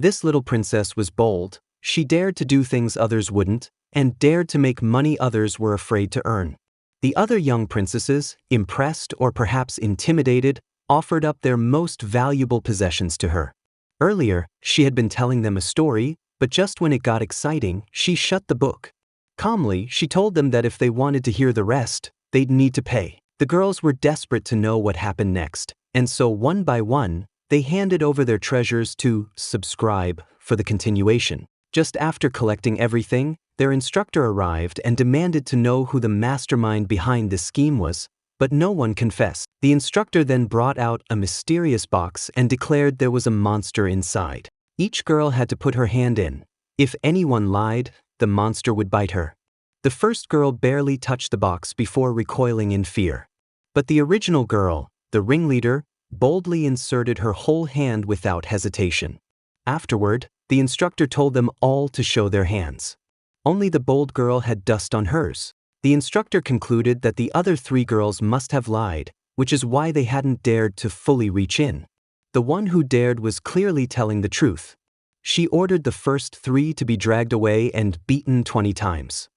This little princess was bold. She dared to do things others wouldn't, and dared to make money others were afraid to earn. The other young princesses, impressed or perhaps intimidated, offered up their most valuable possessions to her. Earlier, she had been telling them a story, but just when it got exciting, she shut the book. Calmly, she told them that if they wanted to hear the rest, they'd need to pay. The girls were desperate to know what happened next, and so one by one, they handed over their treasures to subscribe for the continuation. Just after collecting everything, their instructor arrived and demanded to know who the mastermind behind this scheme was, but no one confessed. The instructor then brought out a mysterious box and declared there was a monster inside. Each girl had to put her hand in. If anyone lied, the monster would bite her. The first girl barely touched the box before recoiling in fear. But the original girl, the ringleader, boldly inserted her whole hand without hesitation. Afterward, the instructor told them all to show their hands. Only the bold girl had dust on hers. The instructor concluded that the other 3 girls must have lied, which is why they hadn't dared to fully reach in. The one who dared was clearly telling the truth. She ordered the first 3 to be dragged away and beaten 20 times.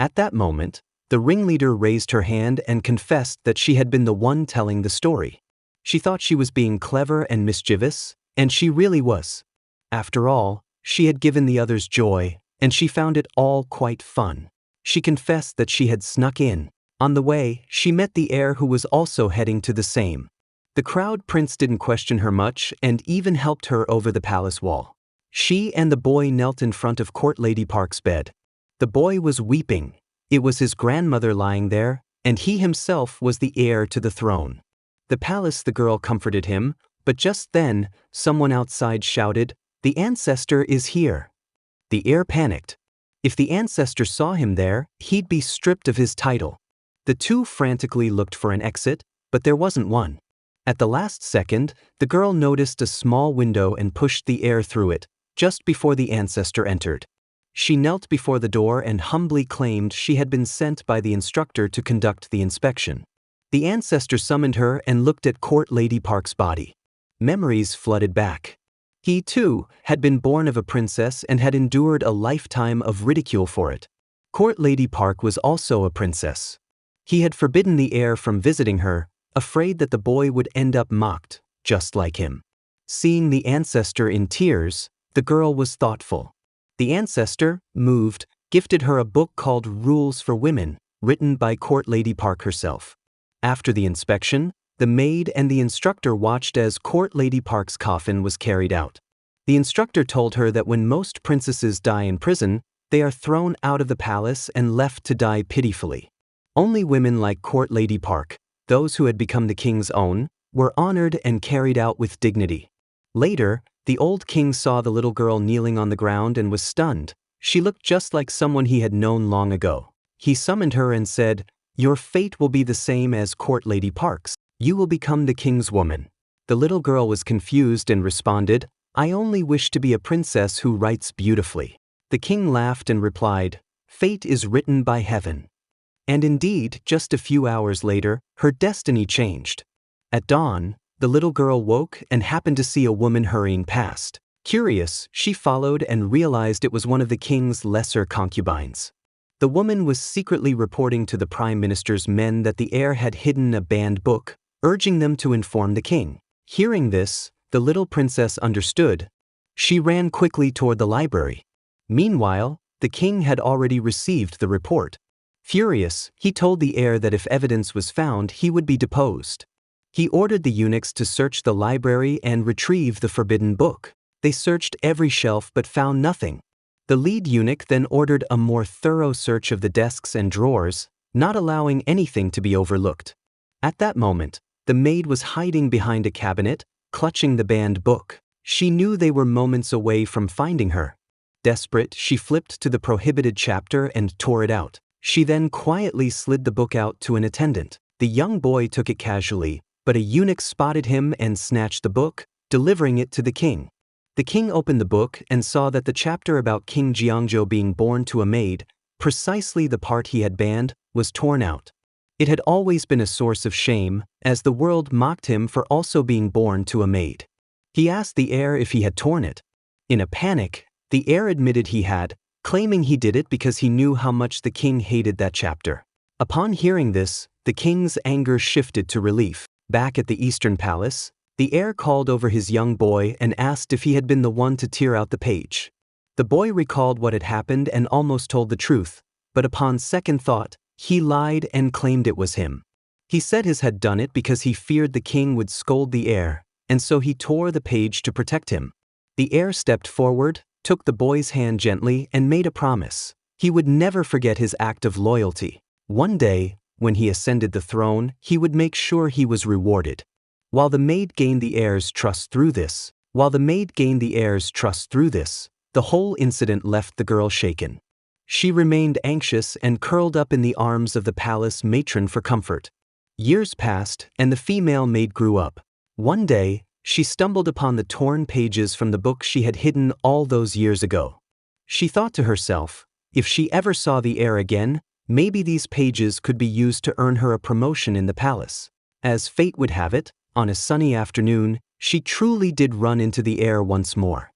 At that moment, the ringleader raised her hand and confessed that she had been the one telling the story. She thought she was being clever and mischievous, and she really was. After all, she had given the others joy, and she found it all quite fun. She confessed that she had snuck in. On the way, she met the heir who was also heading to the same. The crowd prince didn't question her much and even helped her over the palace wall. She and the boy knelt in front of Court Lady Park's bed. The boy was weeping. It was his grandmother lying there, and he himself was the heir to the throne. The palace, the girl comforted him, but just then, someone outside shouted, "The ancestor is here." The heir panicked. If the ancestor saw him there, he'd be stripped of his title. The 2 frantically looked for an exit, but there wasn't one. At the last second, the girl noticed a small window and pushed the heir through it, just before the ancestor entered. She knelt before the door and humbly claimed she had been sent by the instructor to conduct the inspection. The ancestor summoned her and looked at Court Lady Park's body. Memories flooded back. He, too, had been born of a princess and had endured a lifetime of ridicule for it. Court Lady Park was also a princess. He had forbidden the heir from visiting her, afraid that the boy would end up mocked, just like him. Seeing the ancestor in tears, the girl was thoughtful. The ancestor, moved, gifted her a book called Rules for Women, written by Court Lady Park herself. After the inspection, the maid and the instructor watched as Court Lady Park's coffin was carried out. The instructor told her that when most princesses die in prison, they are thrown out of the palace and left to die pitifully. Only women like Court Lady Park, those who had become the king's own, were honored and carried out with dignity. Later, the old king saw the little girl kneeling on the ground and was stunned. She looked just like someone he had known long ago. He summoned her and said, "Your fate will be the same as Court Lady Park's. You will become the king's woman." The little girl was confused and responded, "I only wish to be a princess who writes beautifully." The king laughed and replied, "Fate is written by heaven." And indeed, just a few hours later, her destiny changed. At dawn, the little girl woke and happened to see a woman hurrying past. Curious, she followed and realized it was one of the king's lesser concubines. The woman was secretly reporting to the prime minister's men that the heir had hidden a banned book, urging them to inform the king. Hearing this, the little princess understood. She ran quickly toward the library. Meanwhile, the king had already received the report. Furious, he told the heir that if evidence was found, he would be deposed. He ordered the eunuchs to search the library and retrieve the forbidden book. They searched every shelf but found nothing. The lead eunuch then ordered a more thorough search of the desks and drawers, not allowing anything to be overlooked. At that moment, the maid was hiding behind a cabinet, clutching the banned book. She knew they were moments away from finding her. Desperate, she flipped to the prohibited chapter and tore it out. She then quietly slid the book out to an attendant. The young boy took it casually, but a eunuch spotted him and snatched the book, delivering it to the king. The king opened the book and saw that the chapter about King Jeongjo being born to a maid, precisely the part he had banned, was torn out. It had always been a source of shame, as the world mocked him for also being born to a maid. He asked the heir if he had torn it. In a panic, the heir admitted he had, claiming he did it because he knew how much the king hated that chapter. Upon hearing this, the king's anger shifted to relief. Back at the Eastern Palace, the heir called over his young boy and asked if he had been the one to tear out the page. The boy recalled what had happened and almost told the truth, but upon second thought, he lied and claimed it was him. He said his had done it because he feared the king would scold the heir, and so he tore the page to protect him. The heir stepped forward, took the boy's hand gently, and made a promise. He would never forget his act of loyalty. One day, when he ascended the throne, he would make sure he was rewarded. While the maid gained the heir's trust through this, the whole incident left the girl shaken. She remained anxious and curled up in the arms of the palace matron for comfort. Years passed, and the female maid grew up. One day, she stumbled upon the torn pages from the book she had hidden all those years ago. She thought to herself, if she ever saw the heir again, maybe these pages could be used to earn her a promotion in the palace. As fate would have it, on a sunny afternoon, she truly did run into the heir once more.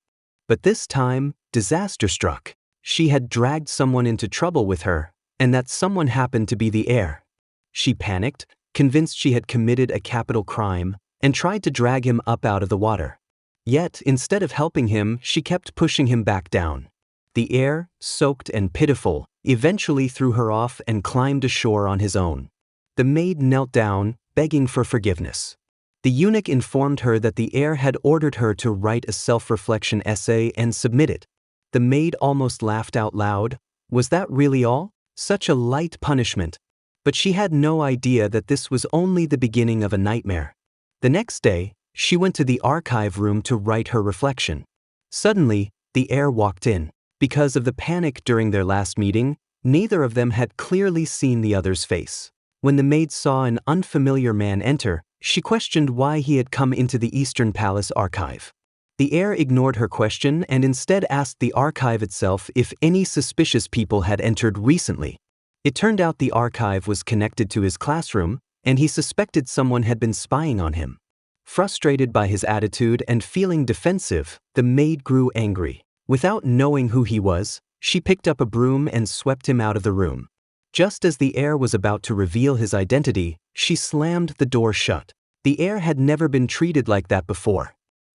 But this time, disaster struck. She had dragged someone into trouble with her, and that someone happened to be the heir. She panicked, convinced she had committed a capital crime, and tried to drag him up out of the water. Yet, instead of helping him, she kept pushing him back down. The heir, soaked and pitiful, eventually threw her off and climbed ashore on his own. The maid knelt down, begging for forgiveness. The eunuch informed her that the heir had ordered her to write a self-reflection essay and submit it. The maid almost laughed out loud. Was that really all? Such a light punishment. But she had no idea that this was only the beginning of a nightmare. The next day, she went to the archive room to write her reflection. Suddenly, the heir walked in. Because of the panic during their last meeting, neither of them had clearly seen the other's face. When the maid saw an unfamiliar man enter, she questioned why he had come into the Eastern Palace archive. The heir ignored her question and instead asked the archive itself if any suspicious people had entered recently. It turned out the archive was connected to his classroom, and he suspected someone had been spying on him. Frustrated by his attitude and feeling defensive, the maid grew angry. Without knowing who he was, she picked up a broom and swept him out of the room. Just as the heir was about to reveal his identity, she slammed the door shut. The heir had never been treated like that before.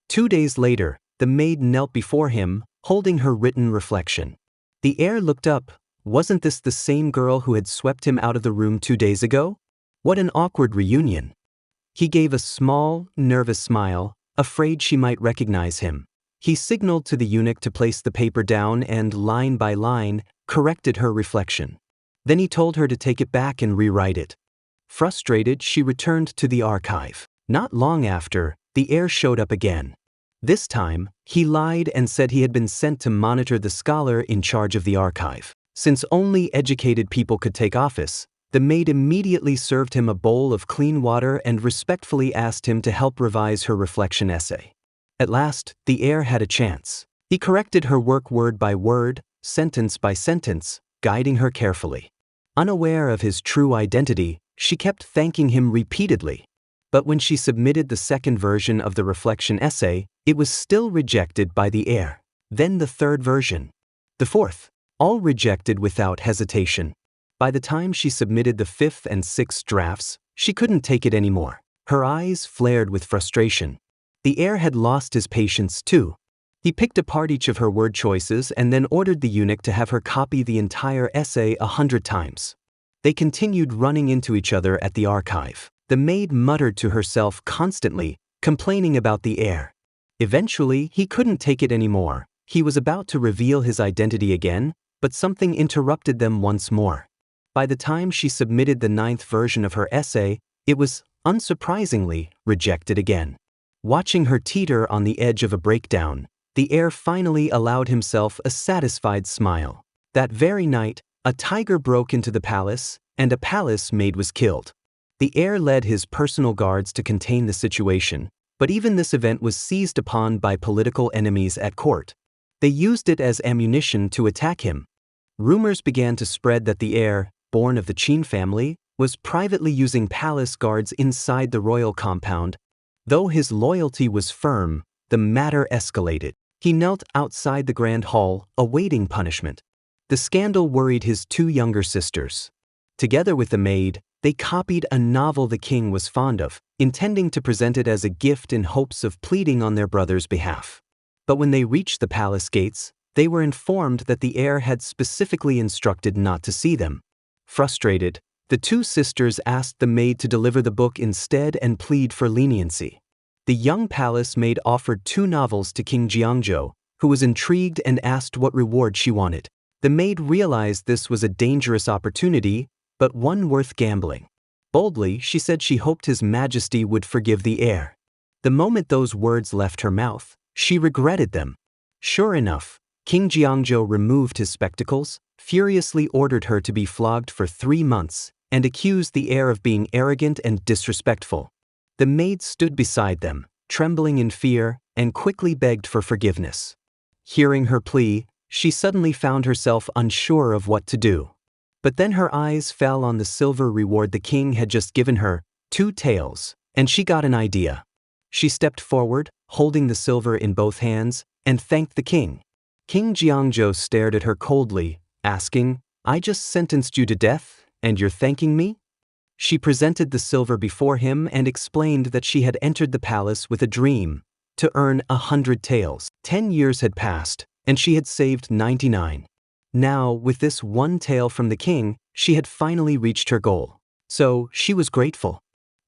2 days later, the maid knelt before him, holding her written reflection. The heir looked up. Wasn't this the same girl who had swept him out of the room 2 days ago? What an awkward reunion. He gave a small, nervous smile, afraid she might recognize him. He signaled to the eunuch to place the paper down and, line by line, corrected her reflection. Then he told her to take it back and rewrite it. Frustrated, she returned to the archive. Not long after, the heir showed up again. This time, he lied and said he had been sent to monitor the scholar in charge of the archive. Since only educated people could take office, the maid immediately served him a bowl of clean water and respectfully asked him to help revise her reflection essay. At last, the heir had a chance. He corrected her work word by word, sentence by sentence, guiding her carefully. Unaware of his true identity, she kept thanking him repeatedly. But when she submitted the second version of the reflection essay, it was still rejected by the heir. Then the third version. The fourth. All rejected without hesitation. By the time she submitted the fifth and sixth drafts, she couldn't take it anymore. Her eyes flared with frustration. The heir had lost his patience too. He picked apart each of her word choices and then ordered the eunuch to have her copy the entire essay 100 times. They continued running into each other at the archive. The maid muttered to herself constantly, complaining about the heir. Eventually, he couldn't take it anymore. He was about to reveal his identity again, but something interrupted them once more. By the time she submitted the 9th version of her essay, it was, unsurprisingly, rejected again. Watching her teeter on the edge of a breakdown, the heir finally allowed himself a satisfied smile. That very night, a tiger broke into the palace, and a palace maid was killed. The heir led his personal guards to contain the situation, but even this event was seized upon by political enemies at court. They used it as ammunition to attack him. Rumors began to spread that the heir, born of the Qin family, was privately using palace guards inside the royal compound. Though his loyalty was firm, the matter escalated. He knelt outside the grand hall, awaiting punishment. The scandal worried his two younger sisters. Together with the maid, they copied a novel the king was fond of, intending to present it as a gift in hopes of pleading on their brother's behalf. But when they reached the palace gates, they were informed that the heir had specifically instructed not to see them. Frustrated, the two sisters asked the maid to deliver the book instead and plead for leniency. The young palace maid offered 2 novels to King Jeongjo, who was intrigued and asked what reward she wanted. The maid realized this was a dangerous opportunity, but one worth gambling. Boldly, she said she hoped His Majesty would forgive the heir. The moment those words left her mouth, she regretted them. Sure enough, King Jeongjo removed his spectacles, furiously ordered her to be flogged for 3 months, and accused the heir of being arrogant and disrespectful. The maid stood beside them, trembling in fear, and quickly begged for forgiveness. Hearing her plea, she suddenly found herself unsure of what to do. But then her eyes fell on the silver reward the king had just given her, 2 taels, and she got an idea. She stepped forward, holding the silver in both hands, and thanked the king. King Jeongjo stared at her coldly, asking, "I just sentenced you to death, and you're thanking me?" She presented the silver before him and explained that she had entered the palace with a dream, to earn 100 taels. 10 years had passed, and she had saved 99. Now, with this 1 tael from the king, she had finally reached her goal. So, she was grateful.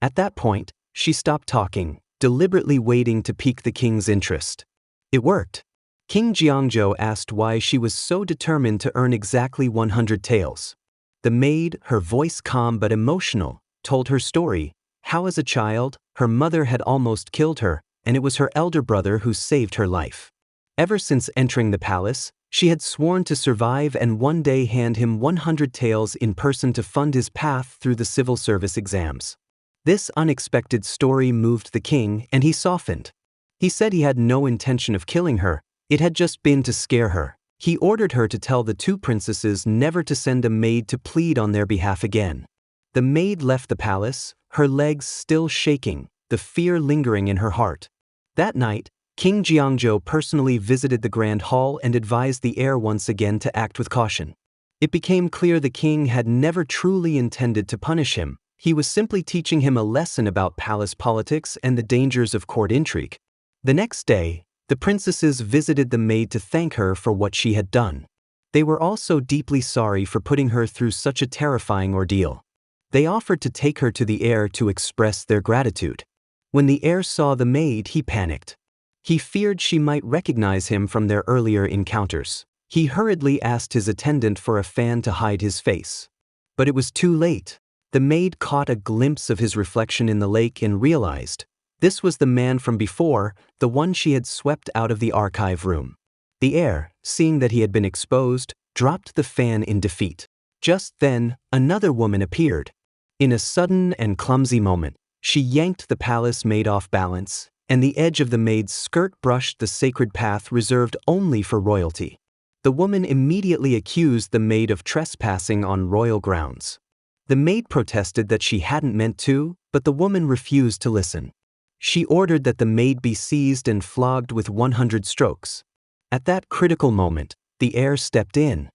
At that point, she stopped talking, deliberately waiting to pique the king's interest. It worked. King Jeongjo asked why she was so determined to earn exactly 100 taels. The maid, her voice calm but emotional, told her story, how as a child, her mother had almost killed her, and it was her elder brother who saved her life. Ever since entering the palace, she had sworn to survive and one day hand him 100 taels in person to fund his path through the civil service exams. This unexpected story moved the king, and he softened. He said he had no intention of killing her, it had just been to scare her. He ordered her to tell the 2 princesses never to send a maid to plead on their behalf again. The maid left the palace, her legs still shaking, the fear lingering in her heart. That night, King Jeongjo personally visited the grand hall and advised the heir once again to act with caution. It became clear the king had never truly intended to punish him. He was simply teaching him a lesson about palace politics and the dangers of court intrigue. The next day, the princesses visited the maid to thank her for what she had done. They were also deeply sorry for putting her through such a terrifying ordeal. They offered to take her to the heir to express their gratitude. When the heir saw the maid, he panicked. He feared she might recognize him from their earlier encounters. He hurriedly asked his attendant for a fan to hide his face. But it was too late. The maid caught a glimpse of his reflection in the lake and realized, this was the man from before, the one she had swept out of the archive room. The heir, seeing that he had been exposed, dropped the fan in defeat. Just then, another woman appeared. In a sudden and clumsy moment, she yanked the palace maid off balance, and the edge of the maid's skirt brushed the sacred path reserved only for royalty. The woman immediately accused the maid of trespassing on royal grounds. The maid protested that she hadn't meant to, but the woman refused to listen. She ordered that the maid be seized and flogged with 100 strokes. At that critical moment, the heir stepped in.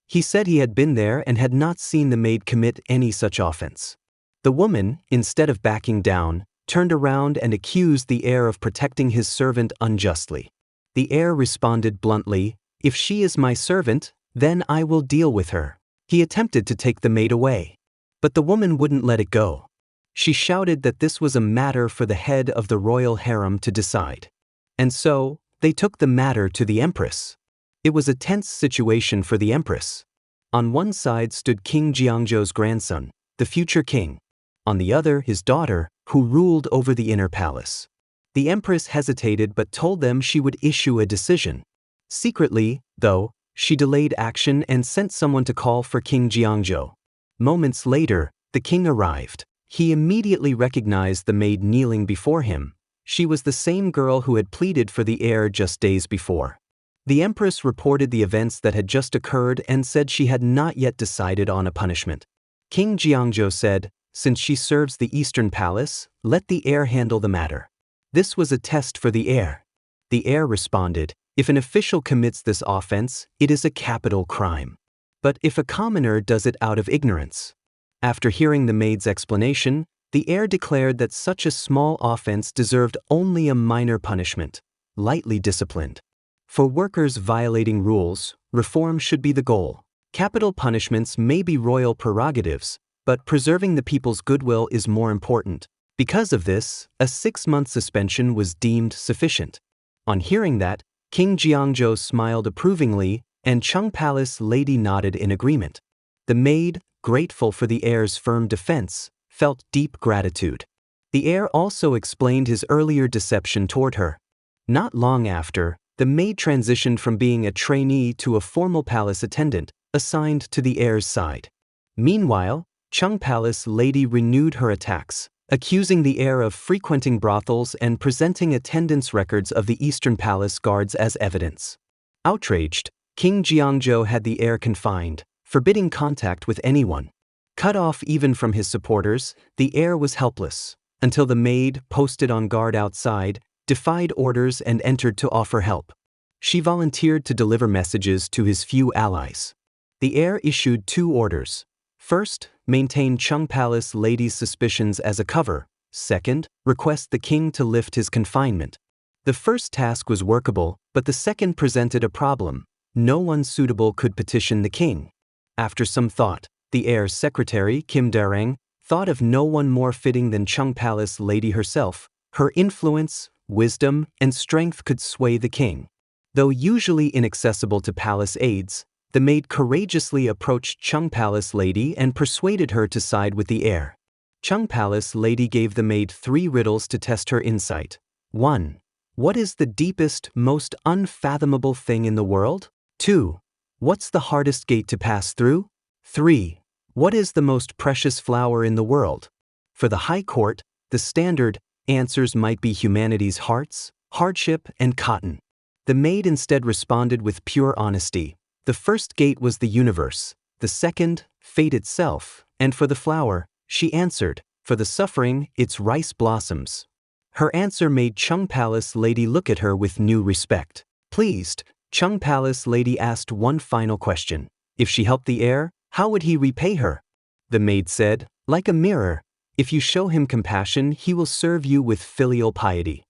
He said he had been there and had not seen the maid commit any such offense. The woman, instead of backing down, turned around and accused the heir of protecting his servant unjustly. The heir responded bluntly, "If she is my servant, then I will deal with her." He attempted to take the maid away. But the woman wouldn't let it go. She shouted that this was a matter for the head of the royal harem to decide. And so, they took the matter to the empress. It was a tense situation for the empress. On one side stood King Jeongjo's grandson, the future king. On the other, his daughter, who ruled over the inner palace. The empress hesitated but told them she would issue a decision. Secretly, though, she delayed action and sent someone to call for King Jeongjo. Moments later, the king arrived. He immediately recognized the maid kneeling before him. She was the same girl who had pleaded for the heir just days before. The empress reported the events that had just occurred and said she had not yet decided on a punishment. King Jeongjo said, "Since she serves the eastern palace, let the heir handle the matter." This was a test for the heir. The heir responded, If an official commits this offense, it is a capital crime. But if a commoner does it out of ignorance. After hearing the maid's explanation, the heir declared that such a small offense deserved only a minor punishment, lightly disciplined. For workers violating rules, reform should be the goal. Capital punishments may be royal prerogatives, but preserving the people's goodwill is more important. Because of this, a 6-month suspension was deemed sufficient. On hearing that, King Jiangzhou smiled approvingly, and Chung Palace lady nodded in agreement. The maid, grateful for the heir's firm defense, felt deep gratitude. The heir also explained his earlier deception toward her. Not long after, the maid transitioned from being a trainee to a formal palace attendant, assigned to the heir's side. Meanwhile, Chung Palace lady renewed her attacks, accusing the heir of frequenting brothels and presenting attendance records of the Eastern Palace guards as evidence. Outraged, King Jiangzhou had the heir confined, forbidding contact with anyone. Cut off even from his supporters, the heir was helpless, until the maid, posted on guard outside, defied orders and entered to offer help. She volunteered to deliver messages to his few allies. The heir issued 2 orders. First, maintain Chung Palace lady's suspicions as a cover. Second, request the king to lift his confinement. The first task was workable, but the second presented a problem. No one suitable could petition the king. After some thought, the heir's secretary, Kim Dareng, thought of no one more fitting than Chung Palace lady herself. Her influence, wisdom, and strength could sway the king. Though usually inaccessible to palace aides, the maid courageously approached Chung Palace lady and persuaded her to side with the heir. Chung Palace lady gave the maid 3 riddles to test her insight. 1. What is the deepest, most unfathomable thing in the world? 2. What's the hardest gate to pass through? 3. What is the most precious flower in the world? For the High Court, the standard answers might be humanity's hearts, hardship, and cotton. The maid instead responded with pure honesty. The first gate was the universe, the second, fate itself, and for the flower, she answered, for the suffering, its rice blossoms. Her answer made Chung Palace lady look at her with new respect. Pleased, Chung Palace lady asked one final question. If she helped the heir, how would he repay her? The maid said, like a mirror, if you show him compassion, he will serve you with filial piety.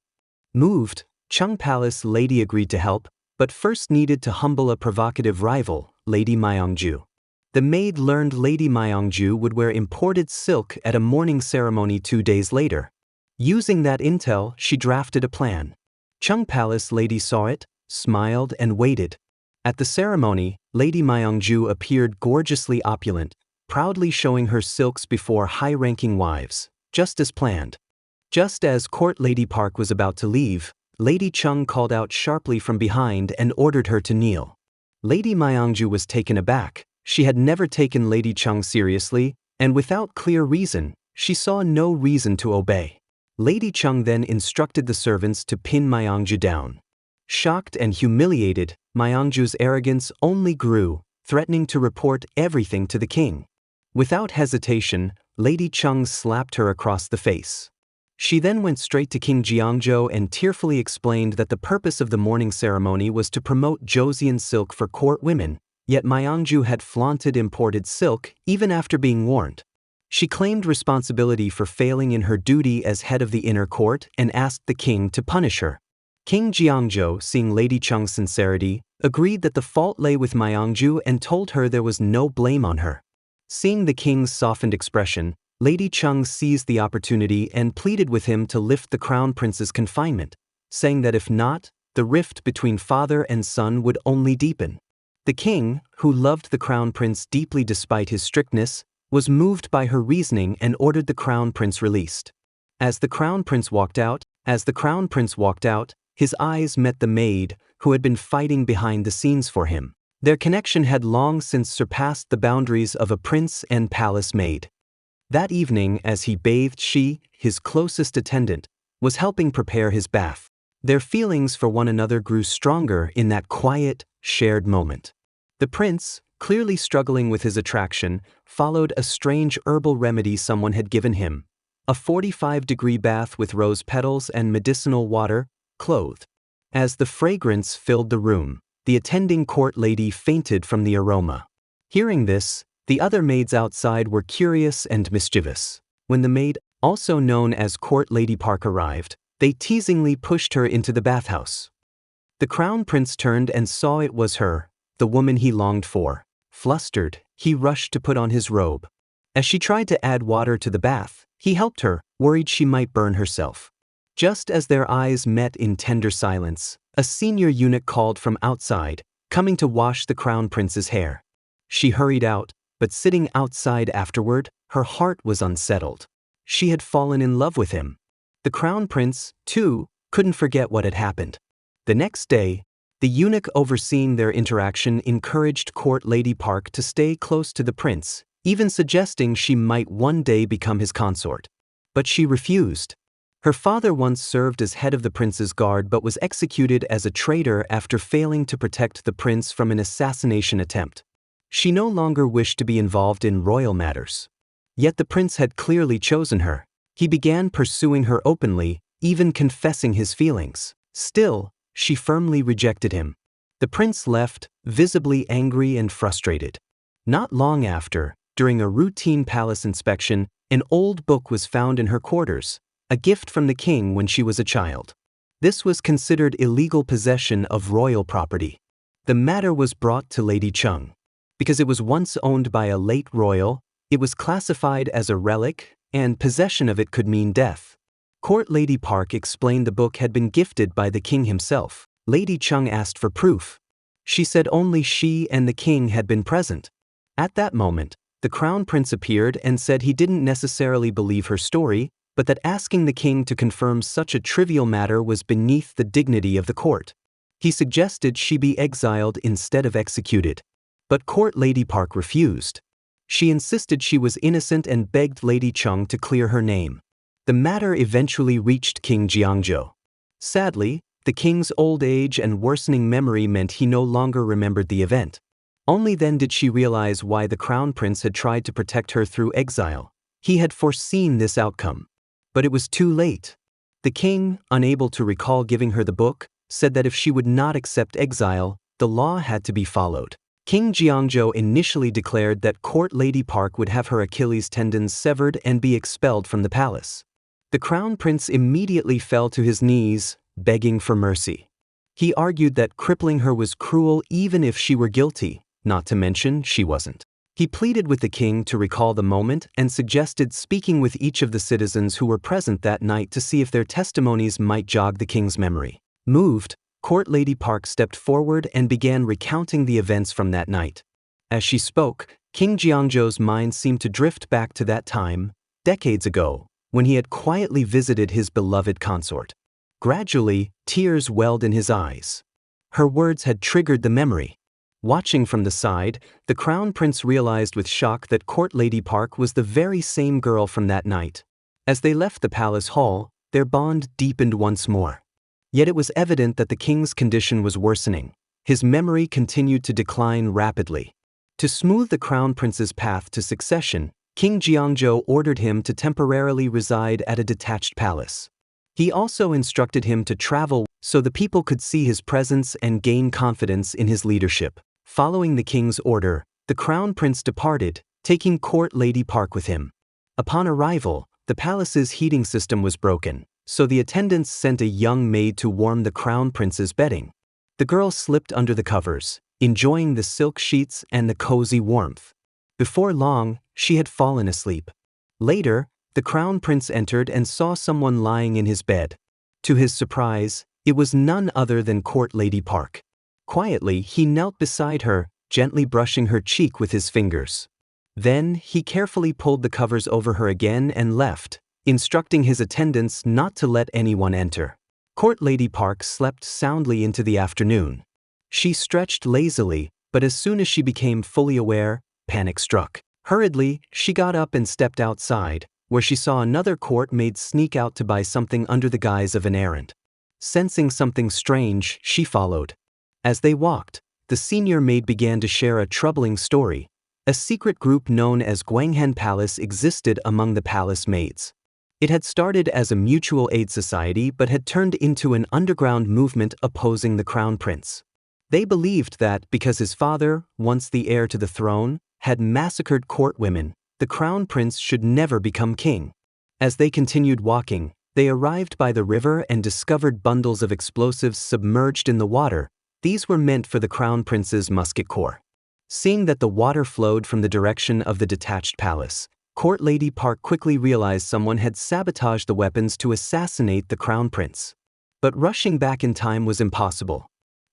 Moved, Chung Palace lady agreed to help, but first needed to humble a provocative rival, Lady Myongju. The maid learned Lady Myongju would wear imported silk at a mourning ceremony 2 days later. Using that intel, she drafted a plan. Chung Palace lady saw it, smiled, and waited. At the ceremony, Lady Myongju appeared gorgeously opulent, proudly showing her silks before high-ranking wives, just as planned. Just as Court Lady Park was about to leave, Lady Chung called out sharply from behind and ordered her to kneel. Lady Myongju was taken aback. She had never taken Lady Chung seriously, and without clear reason, she saw no reason to obey. Lady Chung then instructed the servants to pin Myongju down. Shocked and humiliated, Myongju's arrogance only grew, threatening to report everything to the king. Without hesitation, Lady Chung slapped her across the face. She then went straight to King Jiangzhou and tearfully explained that the purpose of the mourning ceremony was to promote Joseon silk for court women, yet Myongju had flaunted imported silk even after being warned. She claimed responsibility for failing in her duty as head of the inner court and asked the king to punish her. King Jiangzhou, seeing Lady Chung's sincerity, agreed that the fault lay with Myongju and told her there was no blame on her. Seeing the king's softened expression, Lady Chung seized the opportunity and pleaded with him to lift the crown prince's confinement, saying that if not, the rift between father and son would only deepen. The king, who loved the crown prince deeply despite his strictness, was moved by her reasoning and ordered the crown prince released. As the crown prince walked out, his eyes met the maid, who had been fighting behind the scenes for him. Their connection had long since surpassed the boundaries of a prince and palace maid. That evening, as he bathed, she, his closest attendant, was helping prepare his bath. Their feelings for one another grew stronger in that quiet, shared moment. The prince, clearly struggling with his attraction, followed a strange herbal remedy someone had given him. A 45-degree bath with rose petals and medicinal water, clothed. As the fragrance filled the room, the attending court lady fainted from the aroma. Hearing this, the other maids outside were curious and mischievous. When the maid, also known as Court Lady Park, arrived, they teasingly pushed her into the bathhouse. The crown prince turned and saw it was her, the woman he longed for. Flustered, he rushed to put on his robe. As she tried to add water to the bath, he helped her, worried she might burn herself. Just as their eyes met in tender silence, a senior eunuch called from outside, coming to wash the crown prince's hair. She hurried out, but sitting outside afterward, her heart was unsettled. She had fallen in love with him. The crown prince, too, couldn't forget what had happened. The next day, the eunuch overseeing their interaction encouraged Court Lady Park to stay close to the prince, even suggesting she might one day become his consort. But she refused. Her father once served as head of the prince's guard but was executed as a traitor after failing to protect the prince from an assassination attempt. She no longer wished to be involved in royal matters. Yet the prince had clearly chosen her. He began pursuing her openly, even confessing his feelings. Still, she firmly rejected him. The prince left, visibly angry and frustrated. Not long after, during a routine palace inspection, an old book was found in her quarters, a gift from the king when she was a child. This was considered illegal possession of royal property. The matter was brought to Lady Chung. Because it was once owned by a late royal, it was classified as a relic, and possession of it could mean death. Court Lady Park explained the book had been gifted by the king himself. Lady Chung asked for proof. She said only she and the king had been present. At that moment, the crown prince appeared and said he didn't necessarily believe her story, but that asking the king to confirm such a trivial matter was beneath the dignity of the court. He suggested she be exiled instead of executed. But Court Lady Park refused. She insisted she was innocent and begged Lady Chung to clear her name. The matter eventually reached King Jiangzhou. Sadly, the king's old age and worsening memory meant he no longer remembered the event. Only then did she realize why the crown prince had tried to protect her through exile. He had foreseen this outcome. But it was too late. The king, unable to recall giving her the book, said that if she would not accept exile, the law had to be followed. King Jiangzhou initially declared that Court Lady Park would have her Achilles tendons severed and be expelled from the palace. The crown prince immediately fell to his knees, begging for mercy. He argued that crippling her was cruel even if she were guilty, not to mention she wasn't. He pleaded with the king to recall the moment and suggested speaking with each of the citizens who were present that night to see if their testimonies might jog the king's memory. Moved, Court Lady Park stepped forward and began recounting the events from that night. As she spoke, King Jiangzhou's mind seemed to drift back to that time, decades ago, when he had quietly visited his beloved consort. Gradually, tears welled in his eyes. Her words had triggered the memory. Watching from the side, the crown prince realized with shock that Court Lady Park was the very same girl from that night. As they left the palace hall, their bond deepened once more. Yet it was evident that the king's condition was worsening. His memory continued to decline rapidly. To smooth the crown prince's path to succession, King Jiangzhou ordered him to temporarily reside at a detached palace. He also instructed him to travel so the people could see his presence and gain confidence in his leadership. Following the king's order, the crown prince departed, taking Court Lady Park with him. Upon arrival, the palace's heating system was broken, so the attendants sent a young maid to warm the crown prince's bedding. The girl slipped under the covers, enjoying the silk sheets and the cozy warmth. Before long, she had fallen asleep. Later, the crown prince entered and saw someone lying in his bed. To his surprise, it was none other than Court Lady Park. Quietly, he knelt beside her, gently brushing her cheek with his fingers. Then, he carefully pulled the covers over her again and left, instructing his attendants not to let anyone enter. Court Lady Park slept soundly into the afternoon. She stretched lazily, but as soon as she became fully aware, panic struck. Hurriedly, she got up and stepped outside, where she saw another court maid sneak out to buy something under the guise of an errand. Sensing something strange, she followed. As they walked, the senior maid began to share a troubling story. A secret group known as Guanghen Palace existed among the palace maids. It had started as a mutual aid society but had turned into an underground movement opposing the crown prince. They believed that because his father, once the heir to the throne, had massacred court women, the crown prince should never become king. As they continued walking, they arrived by the river and discovered bundles of explosives submerged in the water. These were meant for the crown prince's musket corps. Seeing that the water flowed from the direction of the detached palace, Court Lady Park quickly realized someone had sabotaged the weapons to assassinate the crown prince. But rushing back in time was impossible.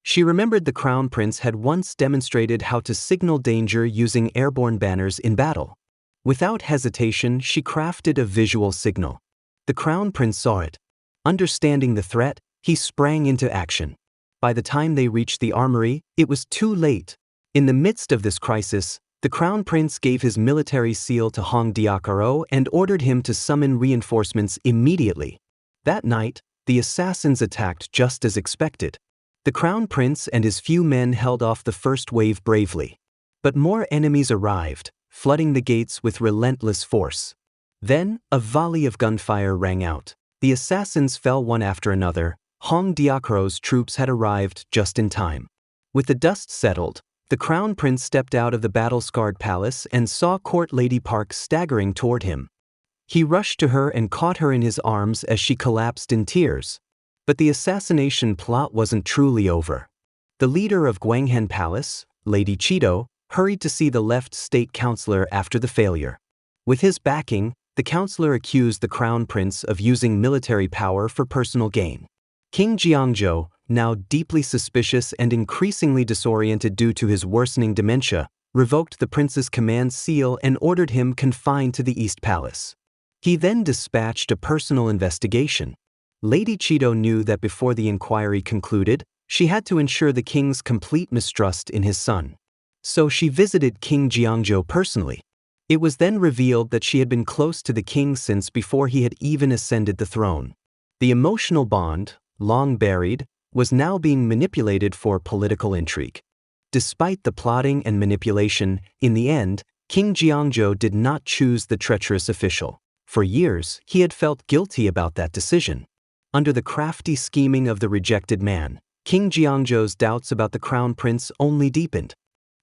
She remembered the crown prince had once demonstrated how to signal danger using airborne banners in battle. Without hesitation, she crafted a visual signal. The crown prince saw it. Understanding the threat, he sprang into action. By the time they reached the armory, it was too late. In the midst of this crisis, the crown prince gave his military seal to Hong Diakaro and ordered him to summon reinforcements immediately. That night, the assassins attacked just as expected. The crown prince and his few men held off the first wave bravely. But more enemies arrived, flooding the gates with relentless force. Then, a volley of gunfire rang out. The assassins fell one after another. Hong Diakaro's troops had arrived just in time. With the dust settled, the crown prince stepped out of the battle-scarred palace and saw Court Lady Park staggering toward him. He rushed to her and caught her in his arms as she collapsed in tears. But the assassination plot wasn't truly over. The leader of Guanghen Palace, Lady Cheeto, hurried to see the left state councillor after the failure. With his backing, the councillor accused the crown prince of using military power for personal gain. King Jiangzhou, now deeply suspicious and increasingly disoriented due to his worsening dementia, revoked the prince's command seal and ordered him confined to the East Palace. He then dispatched a personal investigation. Lady Cheeto knew that before the inquiry concluded, she had to ensure the king's complete mistrust in his son. So she visited King Jiangzhou personally. It was then revealed that she had been close to the king since before he had even ascended the throne. The emotional bond, long buried, was now being manipulated for political intrigue. Despite the plotting and manipulation, in the end, King Jiangzhou did not choose the treacherous official. For years, he had felt guilty about that decision. Under the crafty scheming of the rejected man, King Jiangzhou's doubts about the crown prince only deepened.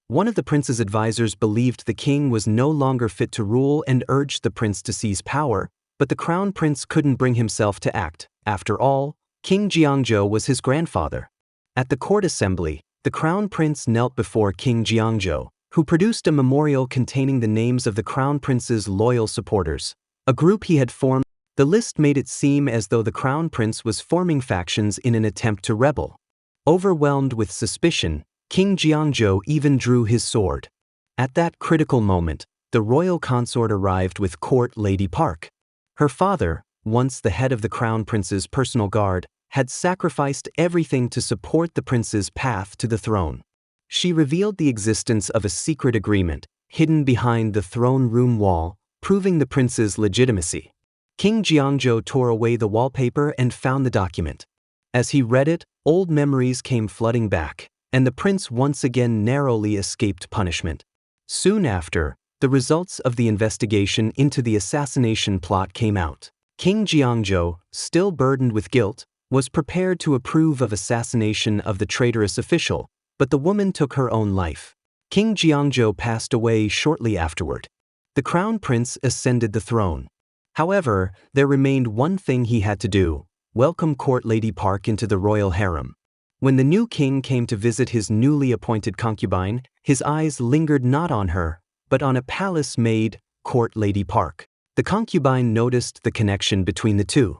One of the prince's advisors believed the king was no longer fit to rule and urged the prince to seize power, but the crown prince couldn't bring himself to act. After all, King Jiangzhou was his grandfather. At the court assembly, the crown prince knelt before King Jiangzhou, who produced a memorial containing the names of the crown prince's loyal supporters, a group he had formed. The list made it seem as though the crown prince was forming factions in an attempt to rebel. Overwhelmed with suspicion, King Jiangzhou even drew his sword. At that critical moment, the royal consort arrived with Court Lady Park. Her father, once the head of the crown prince's personal guard, had sacrificed everything to support the prince's path to the throne. She revealed the existence of a secret agreement, hidden behind the throne room wall, proving the prince's legitimacy. King Jiangzhou tore away the wallpaper and found the document. As he read it, old memories came flooding back, and the prince once again narrowly escaped punishment. Soon after, the results of the investigation into the assassination plot came out. King Jiangzhou, still burdened with guilt, was prepared to approve of assassination of the traitorous official, but the woman took her own life. King Jiangzhou passed away shortly afterward. The crown prince ascended the throne. However, there remained one thing he had to do: welcome Court Lady Park into the royal harem. When the new king came to visit his newly appointed concubine, his eyes lingered not on her, but on a palace maid, Court Lady Park. The concubine noticed the connection between the two.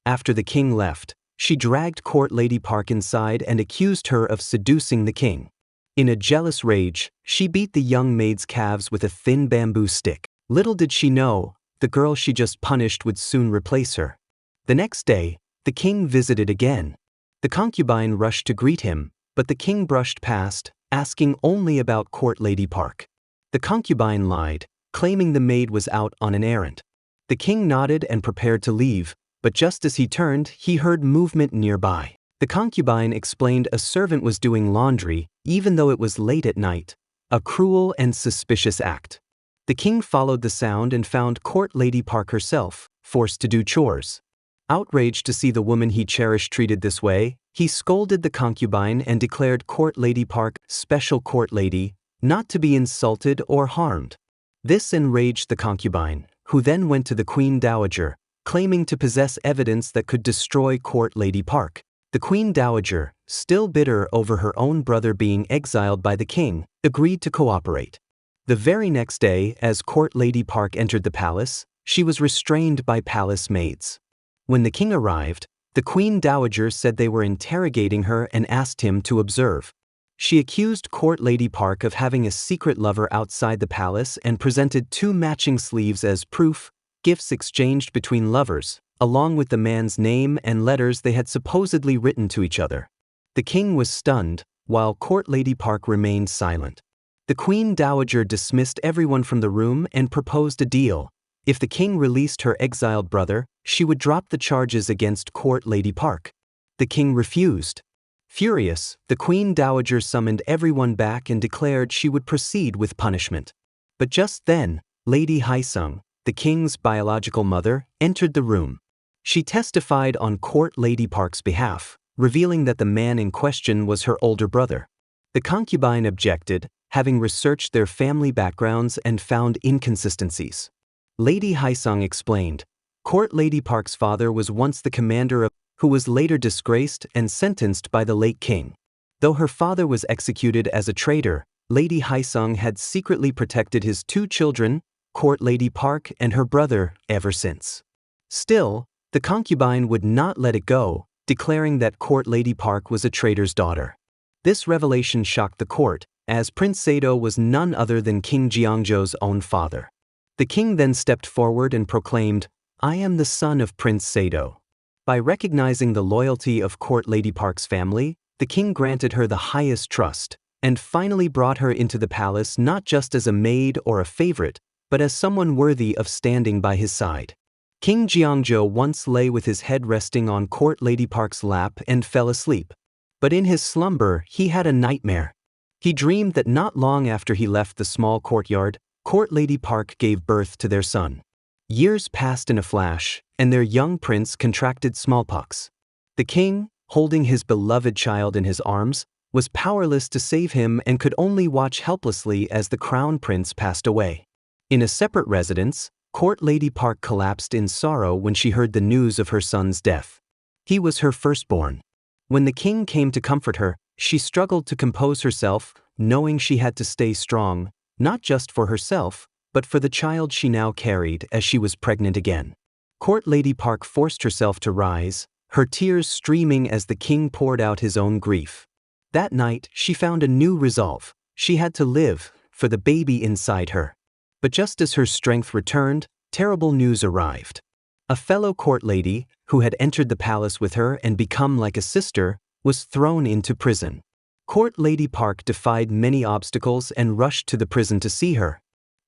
After the king left, she dragged Court Lady Park inside and accused her of seducing the king. In a jealous rage, she beat the young maid's calves with a thin bamboo stick. Little did she know, the girl she just punished would soon replace her. The next day, the king visited again. The concubine rushed to greet him, but the king brushed past, asking only about Court Lady Park. The concubine lied, claiming the maid was out on an errand. The king nodded and prepared to leave, but just as he turned, he heard movement nearby. The concubine explained a servant was doing laundry, even though it was late at night, a cruel and suspicious act. The king followed the sound and found Court Lady Park herself, forced to do chores. Outraged to see the woman he cherished treated this way, he scolded the concubine and declared Court Lady Park special court lady, not to be insulted or harmed. This enraged the concubine, who then went to the Queen Dowager, claiming to possess evidence that could destroy Court Lady Park. The Queen Dowager, still bitter over her own brother being exiled by the king, agreed to cooperate. The very next day, as Court Lady Park entered the palace, she was restrained by palace maids. When the king arrived, the Queen Dowager said they were interrogating her and asked him to observe. She accused Court Lady Park of having a secret lover outside the palace and presented 2 matching sleeves as proof, gifts exchanged between lovers, along with the man's name and letters they had supposedly written to each other. The king was stunned, while Court Lady Park remained silent. The Queen Dowager dismissed everyone from the room and proposed a deal. If the king released her exiled brother, she would drop the charges against Court Lady Park. The king refused. Furious, the Queen Dowager summoned everyone back and declared she would proceed with punishment. But just then, Lady Haisung, the king's biological mother, entered the room. She testified on Court Lady Park's behalf, revealing that the man in question was her older brother. The concubine objected, having researched their family backgrounds and found inconsistencies. Lady Haisung explained, Court Lady Park's father was once the commander of who was later disgraced and sentenced by the late king. Though her father was executed as a traitor, Lady Haisung had secretly protected his 2 children, Court Lady Park and her brother, ever since. Still, the concubine would not let it go, declaring that Court Lady Park was a traitor's daughter. This revelation shocked the court, as Prince Sado was none other than King Jeongjo's own father. The king then stepped forward and proclaimed, I am the son of Prince Sado. By recognizing the loyalty of Court Lady Park's family, the king granted her the highest trust, and finally brought her into the palace not just as a maid or a favorite, but as someone worthy of standing by his side. King Jeongjo once lay with his head resting on Court Lady Park's lap and fell asleep. But in his slumber, he had a nightmare. He dreamed that not long after he left the small courtyard, Court Lady Park gave birth to their son. Years passed in a flash, and their young prince contracted smallpox. The king, holding his beloved child in his arms, was powerless to save him and could only watch helplessly as the crown prince passed away. In a separate residence, Court Lady Park collapsed in sorrow when she heard the news of her son's death. He was her firstborn. When the king came to comfort her, she struggled to compose herself, knowing she had to stay strong, not just for herself, but for the child she now carried as she was pregnant again. Court Lady Park forced herself to rise, her tears streaming as the king poured out his own grief. That night, she found a new resolve. She had to live, for the baby inside her. But just as her strength returned, terrible news arrived. A fellow court lady, who had entered the palace with her and become like a sister, was thrown into prison. Court Lady Park defied many obstacles and rushed to the prison to see her.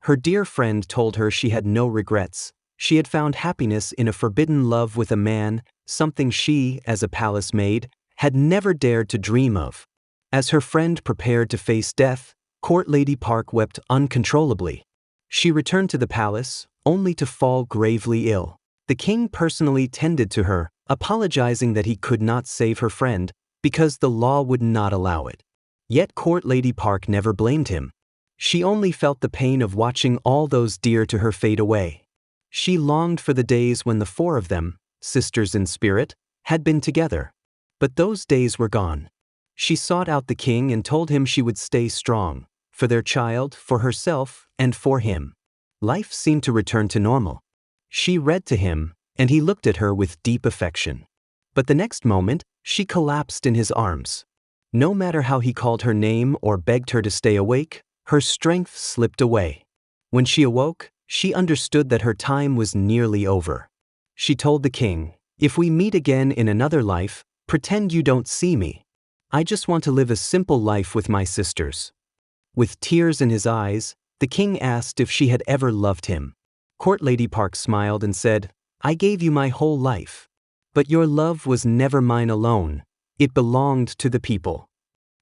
Her dear friend told her she had no regrets. She had found happiness in a forbidden love with a man, something she, as a palace maid, had never dared to dream of. As her friend prepared to face death, Court Lady Park wept uncontrollably. She returned to the palace, only to fall gravely ill. The king personally tended to her, apologizing that he could not save her friend, because the law would not allow it. Yet Court Lady Park never blamed him. She only felt the pain of watching all those dear to her fade away. She longed for the days when the 4 of them, sisters in spirit, had been together. But those days were gone. She sought out the king and told him she would stay strong, for their child, for herself, and for him. Life seemed to return to normal. She read to him, and he looked at her with deep affection. But the next moment, she collapsed in his arms. No matter how he called her name or begged her to stay awake, her strength slipped away. When she awoke, she understood that her time was nearly over. She told the king, "If we meet again in another life, pretend you don't see me. I just want to live a simple life with my sisters." With tears in his eyes, the king asked if she had ever loved him. Court Lady Park smiled and said, "I gave you my whole life. But your love was never mine alone. It belonged to the people."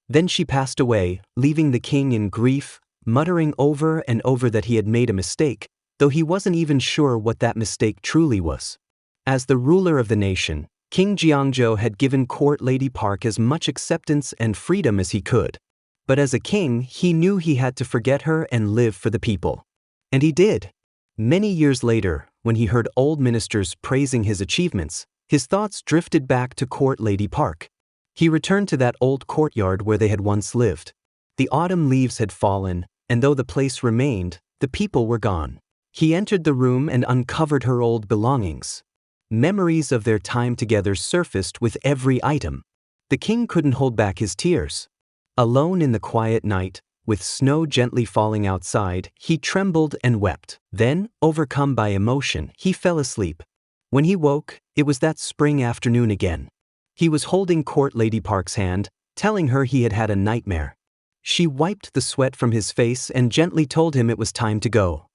Then she passed away, leaving the king in grief, muttering over and over that he had made a mistake, though he wasn't even sure what that mistake truly was. As the ruler of the nation, King Jiangzhou had given Court Lady Park as much acceptance and freedom as he could. But as a king, he knew he had to forget her and live for the people. And he did. Many years later, when he heard old ministers praising his achievements, his thoughts drifted back to Court Lady Park. He returned to that old courtyard where they had once lived. The autumn leaves had fallen, and though the place remained, the people were gone. He entered the room and uncovered her old belongings. Memories of their time together surfaced with every item. The king couldn't hold back his tears. Alone in the quiet night, with snow gently falling outside, he trembled and wept. Then, overcome by emotion, he fell asleep. When he woke, it was that spring afternoon again. He was holding Court Lady Park's hand, telling her he had had a nightmare. She wiped the sweat from his face and gently told him it was time to go.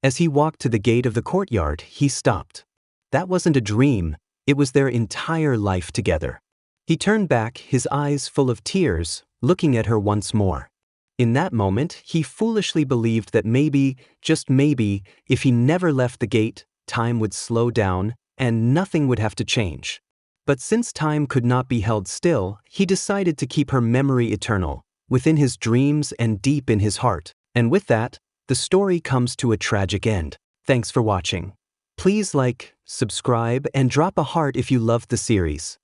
As he walked to the gate of the courtyard, he stopped. That wasn't a dream, it was their entire life together. He turned back, his eyes full of tears, looking at her once more. In that moment, he foolishly believed that maybe, just maybe, if he never left the gate, time would slow down, and nothing would have to change. But since time could not be held still, he decided to keep her memory eternal, within his dreams and deep in his heart. And with that, the story comes to a tragic end. Thanks for watching. Please like, subscribe, and drop a heart if you loved the series.